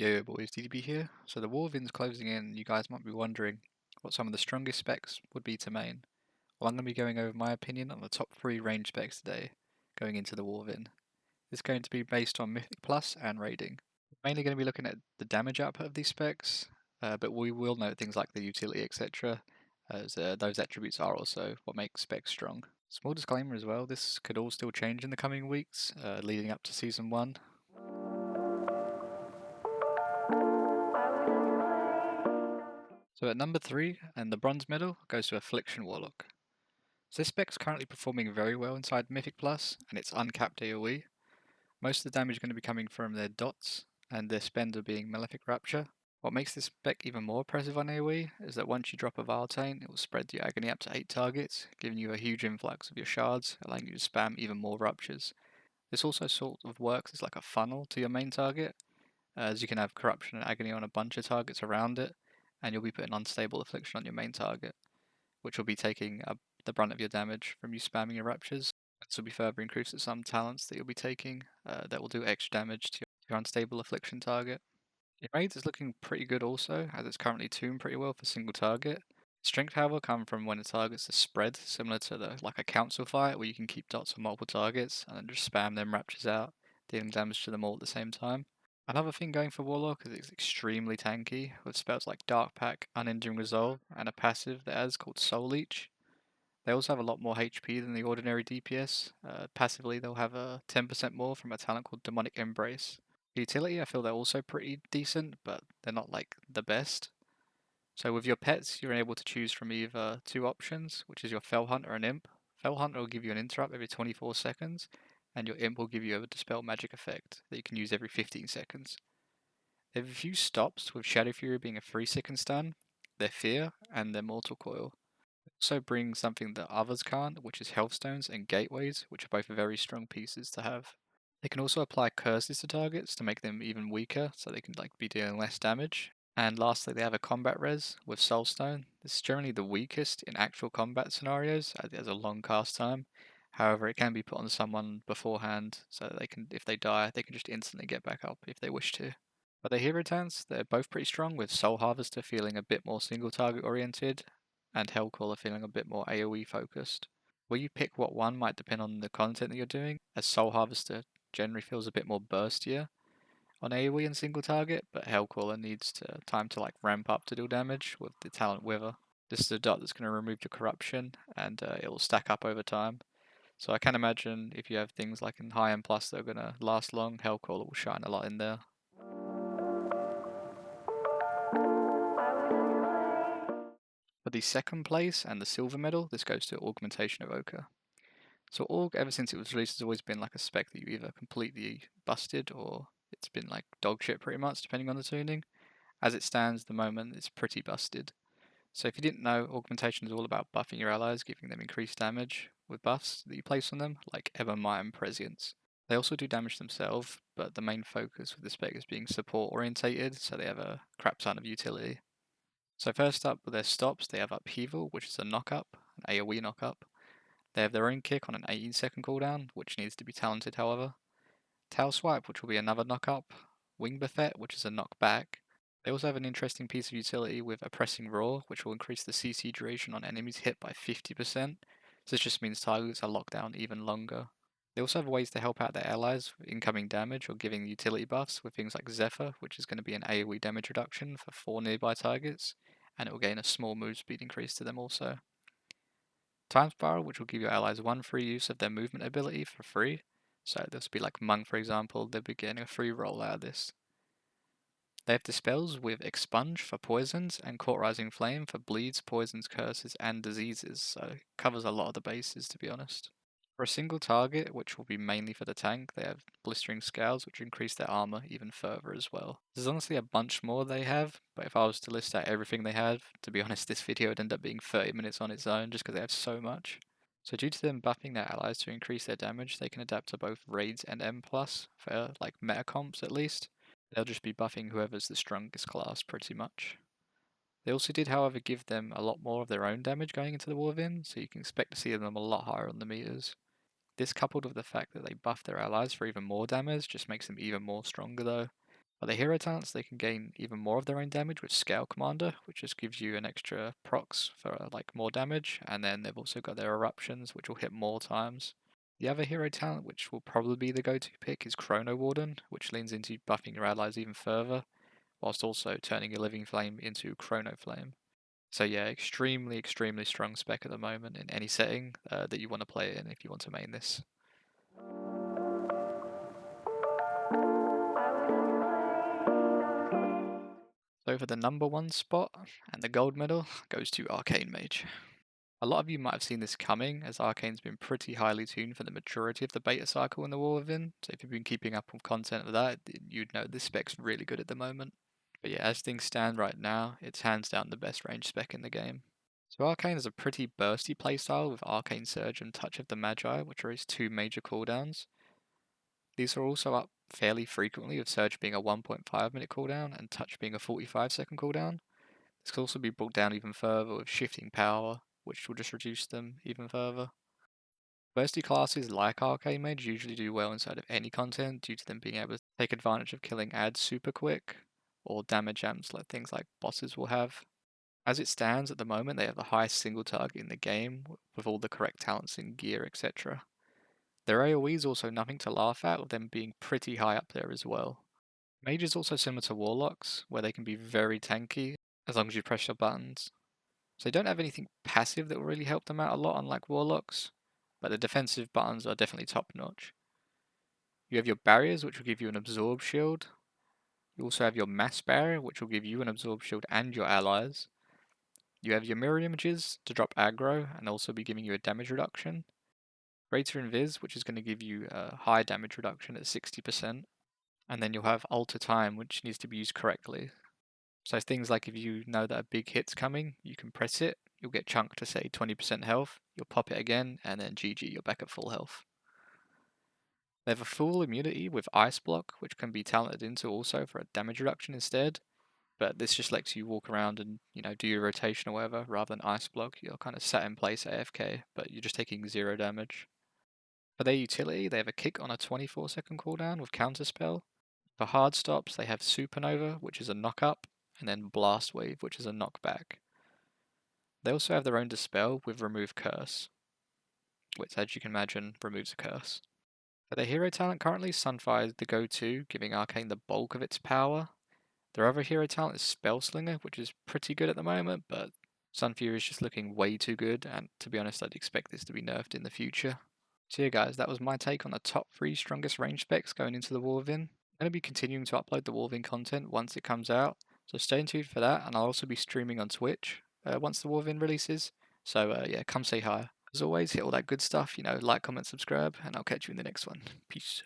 Yo boys, DDB here. So the war wind's closing in, you guys might be wondering what some of the strongest specs would be to main. Well, I'm going to be going over my opinion on the top 3 range specs today, going into the war wind. It's going to be based on Mythic Plus and raiding. We're mainly going to be looking at the damage output of these specs, but we will note things like the utility, etc., as those attributes are also what makes specs strong. Small disclaimer as well, this could all still change in the coming weeks, leading up to Season 1. So at number 3, and the bronze medal, goes to Affliction Warlock. So this spec's currently performing very well inside Mythic Plus, and it's uncapped AoE. Most of the damage is going to be coming from their dots, and their spender being Malefic Rapture. What makes this spec even more oppressive on AoE is that once you drop a Vile Taint, it will spread your agony up to 8 targets, giving you a huge influx of your shards, allowing you to spam even more Ruptures. This also sort of works as like a funnel to your main target, as you can have Corruption and Agony on a bunch of targets around it, and you'll be putting Unstable Affliction on your main target, which will be taking the brunt of your damage from you spamming your Raptures. This will be further increased at some talents that you'll be taking that will do extra damage to your Unstable Affliction target. Your raids is looking pretty good also, as it's currently tuned pretty well for single target. Strength, however, come from when the targets are spread, similar to like a council fight where you can keep dots on multiple targets and then just spam them Raptures out, dealing damage to them all at the same time. Another thing going for Warlock is it's extremely tanky, with spells like Dark Pack, Unending Resolve, and a passive that has called Soul Leech. They also have a lot more HP than the ordinary DPS. Passively, they'll have a 10% more from a talent called Demonic Embrace. Utility, I feel they're also pretty decent, but they're not like the best. So with your pets, you're able to choose from either two options, which is your Fell Hunter and Imp. Fell Hunter will give you an interrupt every 24 seconds, and your Imp will give you a Dispel Magic effect that you can use every 15 seconds. They have a few stops, with Shadow Fury being a 3-second stun, their Fear, and their Mortal Coil. They also bring something that others can't, which is Health Stones and Gateways, which are both very strong pieces to have. They can also apply curses to targets to make them even weaker, so they can like be dealing less damage. And lastly, they have a combat res with Soulstone. This is generally the weakest in actual combat scenarios, as it has a long cast time. However, it can be put on someone beforehand, so that they can, if they die, they can just instantly get back up if they wish to. But their hero talents, they're both pretty strong, with Soul Harvester feeling a bit more single target oriented, and Hellcaller feeling a bit more AoE focused. Where you pick what one might depend on the content that you're doing, as Soul Harvester generally feels a bit more burstier on AoE and single target, but Hellcaller needs time to like ramp up to deal damage with the talent Wither. This is a dot that's going to remove your corruption, and it will stack up over time. So I can imagine if you have things like in high end plus that are going to last long, Hellcaller will shine a lot in there. For the second place and the silver medal, this goes to Augmentation Evoker. So Aug, ever since it was released, has always been like a spec that you either completely busted or it's been like dog shit pretty much, depending on the tuning. As it stands at the moment, it's pretty busted. So if you didn't know, Augmentation is all about buffing your allies, giving them increased damage with buffs that you place on them, like Evermind and Prescience. They also do damage themselves, but the main focus with the spec is being support orientated, so they have a crap ton of utility. So first up with their stops, they have Upheaval, which is a knock-up, an AoE knock-up. They have their own kick on an 18-second cooldown, which needs to be talented however. Tail Swipe, which will be another knock-up. Wing Buffet, which is a knockback. They also have an interesting piece of utility with Oppressing Roar, which will increase the CC duration on enemies hit by 50%. So this just means targets are locked down even longer. They also have ways to help out their allies with incoming damage or giving utility buffs with things like Zephyr, which is going to be an AoE damage reduction for 4 nearby targets, and it will gain a small move speed increase to them also. Time Spiral, which will give your allies one free use of their movement ability for free. So this would be like Monk, for example, they'll be getting a free roll out of this. They have dispels with Expunge for poisons and Cauterizing Flame for bleeds, poisons, curses, and diseases, so it covers a lot of the bases to be honest. For a single target, which will be mainly for the tank, they have Blistering Scales, which increase their armor even further as well. There's honestly a bunch more they have, but if I was to list out everything they have, to be honest, this video would end up being 30 minutes on its own just because they have so much. So due to them buffing their allies to increase their damage, they can adapt to both raids and M+, for like meta comps at least. They'll just be buffing whoever's the strongest class pretty much. They also did, however, give them a lot more of their own damage going into the War Within, so you can expect to see them a lot higher on the meters. This coupled with the fact that they buff their allies for even more damage just makes them even more stronger though. But the hero talents, they can gain even more of their own damage with Scale Commander, which just gives you an extra procs for like more damage, and then they've also got their eruptions, which will hit more times. The other hero talent, which will probably be the go-to pick, is Chrono Warden, which leans into buffing your allies even further, whilst also turning your Living Flame into Chrono Flame. So yeah, extremely, extremely strong spec at the moment in any setting that you want to play it in if you want to main this. So for the number 1 spot, and the gold medal, goes to Arcane Mage. A lot of you might have seen this coming, as Arcane's been pretty highly tuned for the majority of the beta cycle in the War Within, so if you've been keeping up on content of that, you'd know this spec's really good at the moment. But yeah, as things stand right now, it's hands down the best range spec in the game. So Arcane is a pretty bursty playstyle with Arcane Surge and Touch of the Magi, which are his 2 major cooldowns. These are also up fairly frequently, with Surge being a 1.5 minute cooldown and Touch being a 45-second cooldown. This can also be brought down even further with Shifting Power, which will just reduce them even further. Bursty classes like Arcane Mage usually do well inside of any content due to them being able to take advantage of killing ads super quick, or damage amps like things like bosses will have. As it stands at the moment, they have the highest single target in the game with all the correct talents in gear, etc. Their AoE is also nothing to laugh at, with them being pretty high up there as well. Mage is also similar to Warlocks, where they can be very tanky as long as you press your buttons. So they don't have anything passive that will really help them out a lot, unlike Warlocks, but the defensive buttons are definitely top notch. You have your barriers, which will give you an absorb shield. You also have your mass barrier, which will give you an absorb shield and your allies. You have your mirror images to drop aggro and also be giving you a damage reduction. Greater Invis, which is going to give you a high damage reduction at 60%. And then you'll have Alter Time, which needs to be used correctly. So things like if you know that a big hit's coming, you can press it, you'll get chunked to say 20% health, you'll pop it again, and then GG, you're back at full health. They have a full immunity with Ice Block, which can be talented into also for a damage reduction instead. But this just lets you walk around and, do your rotation or whatever, rather than Ice Block. You're kind of sat in place AFK, but you're just taking 0 damage. For their utility, they have a kick on a 24-second cooldown with Counterspell. For hard stops, they have Supernova, which is a knock-up, and then Blast Wave, which is a knockback. They also have their own Dispel with Remove Curse, which, as you can imagine, removes a curse. For their hero talent currently, Sunfire is the go-to, giving Arcane the bulk of its power. Their other hero talent is Spellslinger, which is pretty good at the moment, but Sunfury is just looking way too good, and to be honest, I'd expect this to be nerfed in the future. So yeah guys, that was my take on the top 3 strongest range specs going into the War Within. I'm going to be continuing to upload the War Within content once it comes out, so stay tuned for that, and I'll also be streaming on Twitch once the War Within releases. So yeah, come say hi. As always, hit all that good stuff, like, comment, subscribe, and I'll catch you in the next one. Peace.